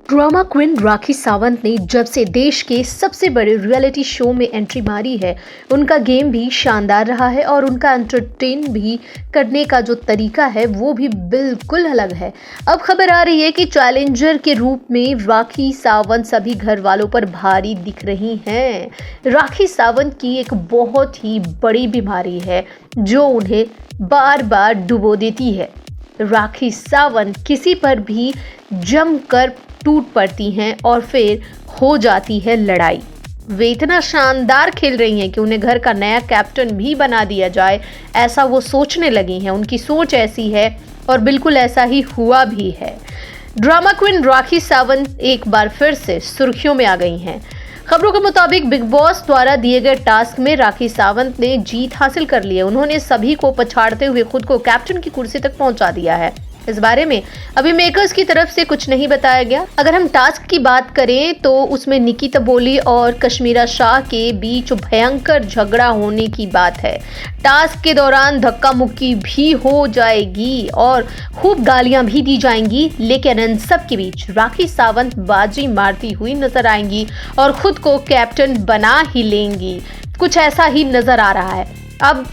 Drama queen Rakhi Sawant ने जब से देश के सबसे बड़े रियलिटी शो में एंट्री मारी है, उनका गेम भी शानदार रहा है और उनका एंटरटेन भी करने का जो तरीका है वो भी बिल्कुल अलग है। अब खबर आ रही है कि चैलेंजर के रूप में राखी सावंत सभी घर वालों पर भारी दिख रही हैं। राखी सावंत की एक बहुत ही बड़ी बीमारी है जो उन्हें बार बार डुबो देती है। राखी सावंत किसी पर भी जमकर टूट पड़ती हैं और फिर हो जाती है लड़ाई। वे इतना शानदार खेल रही हैं कि उन्हें घर का नया कैप्टन भी बना दिया जाए, ऐसा वो सोचने लगी हैं। उनकी सोच ऐसी है और बिल्कुल ऐसा ही हुआ भी है। ड्रामा क्वीन राखी सावंत एक बार फिर से सुर्खियों में आ गई हैं। खबरों के मुताबिक बिग बॉस द्वारा दिए गए टास्क में राखी सावंत ने जीत हासिल कर ली है। उन्होंने सभी को पछाड़ते हुए खुद को कैप्टन की कुर्सी तक पहुंचा दिया है। इस बारे में अभी मेकर्स की तरफ से कुछ नहीं बताया गया। अगर हम टास्क की बात करें तो उसमें निकी तबोली और कश्मीरा शाह के बीच भयंकर झगड़ा होने की बात है। टास्क के दौरान धक्का मुक्की भी हो जाएगी और खूब गालियां भी दी जाएंगी, लेकिन इन सब के बीच राखी सावंत बाजी मारती हुई नजर आएंगी और खुद को कैप्टन बना ही लेंगी। कुछ ऐसा ही नजर आ रहा है। अब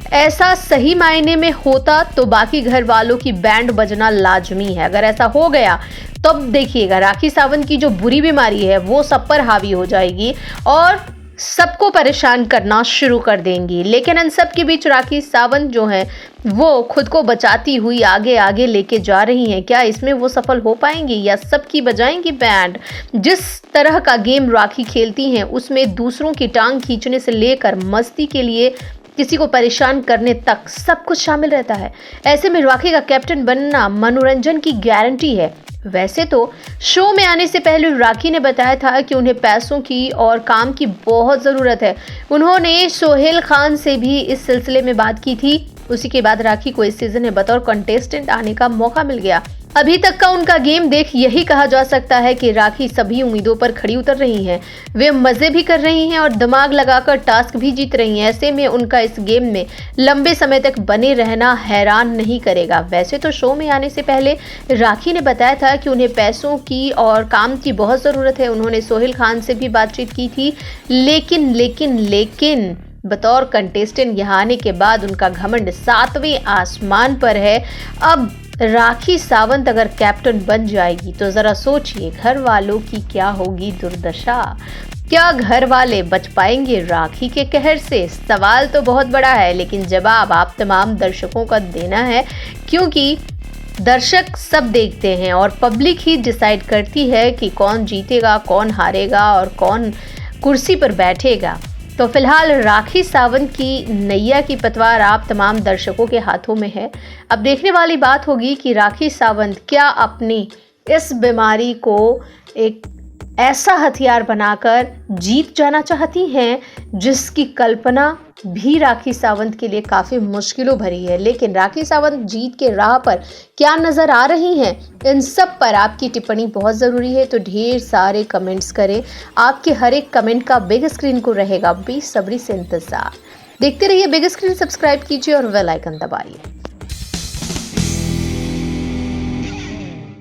ऐसा सही मायने में होता तो बाकी घर वालों की बैंड बजना लाजमी है। अगर ऐसा हो गया तब देखिएगा राखी सावंत की जो बुरी बीमारी है वो सब पर हावी हो जाएगी और सबको परेशान करना शुरू कर देंगी। लेकिन इन सब के बीच राखी सावंत जो है वो खुद को बचाती हुई आगे आगे लेके जा रही हैं। क्या इसमें वो सफल हो पाएंगी या सबकी बजाएंगी बैंड? जिस तरह का गेम राखी खेलती हैं उसमें दूसरों की टांग खींचने से लेकर मस्ती के लिए किसी को परेशान करने तक सब कुछ शामिल रहता है। ऐसे में राखी का कैप्टन बनना मनोरंजन की गारंटी है। वैसे तो शो में आने से पहले राखी ने बताया था कि उन्हें पैसों की और काम की बहुत ज़रूरत है। उन्होंने सोहेल खान से भी इस सिलसिले में बात की थी। उसी के बाद राखी को इस सीजन में बतौर कंटेस्टेंट आने का मौका मिल गया। अभी तक का उनका गेम देख यही कहा जा सकता है कि राखी सभी उम्मीदों पर खड़ी उतर रही हैं। वे मजे भी कर रही हैं और दिमाग लगाकर टास्क भी जीत रही हैं। ऐसे में उनका इस गेम में लंबे समय तक बने रहना हैरान नहीं करेगा। वैसे तो शो में आने से पहले राखी ने बताया था कि उन्हें पैसों की और काम की बहुत ज़रूरत है। उन्होंने सोहेल खान से भी बातचीत की थी, लेकिन बतौर कंटेस्टेंट यहाँ आने के बाद उनका घमंड 7वें आसमान पर है। अब राखी सावंत अगर कैप्टन बन जाएगी तो जरा सोचिए घर वालों की क्या होगी दुर्दशा। क्या घर वाले बच पाएंगे राखी के कहर से? सवाल तो बहुत बड़ा है, लेकिन जवाब आप तमाम दर्शकों का देना है, क्योंकि दर्शक सब देखते हैं और पब्लिक ही डिसाइड करती है कि कौन जीतेगा, कौन हारेगा और कौन कुर्सी पर बैठेगा। तो फिलहाल राखी सावंत की नैया की पतवार आप तमाम दर्शकों के हाथों में है। अब देखने वाली बात होगी कि राखी सावंत क्या अपनी इस बीमारी को एक ऐसा हथियार बनाकर जीत जाना चाहती हैं जिसकी कल्पना भी राखी सावंत के लिए काफ़ी मुश्किलों भरी है। लेकिन राखी सावंत जीत के राह पर क्या नज़र आ रही हैं, इन सब पर आपकी टिप्पणी बहुत ज़रूरी है। तो ढेर सारे कमेंट्स करें। आपके हर एक कमेंट का बिग स्क्रीन को रहेगा बेसब्री से इंतज़ार। देखते रहिए बिग स्क्रीन, सब्सक्राइब कीजिए और बेल आइकन दबाइए।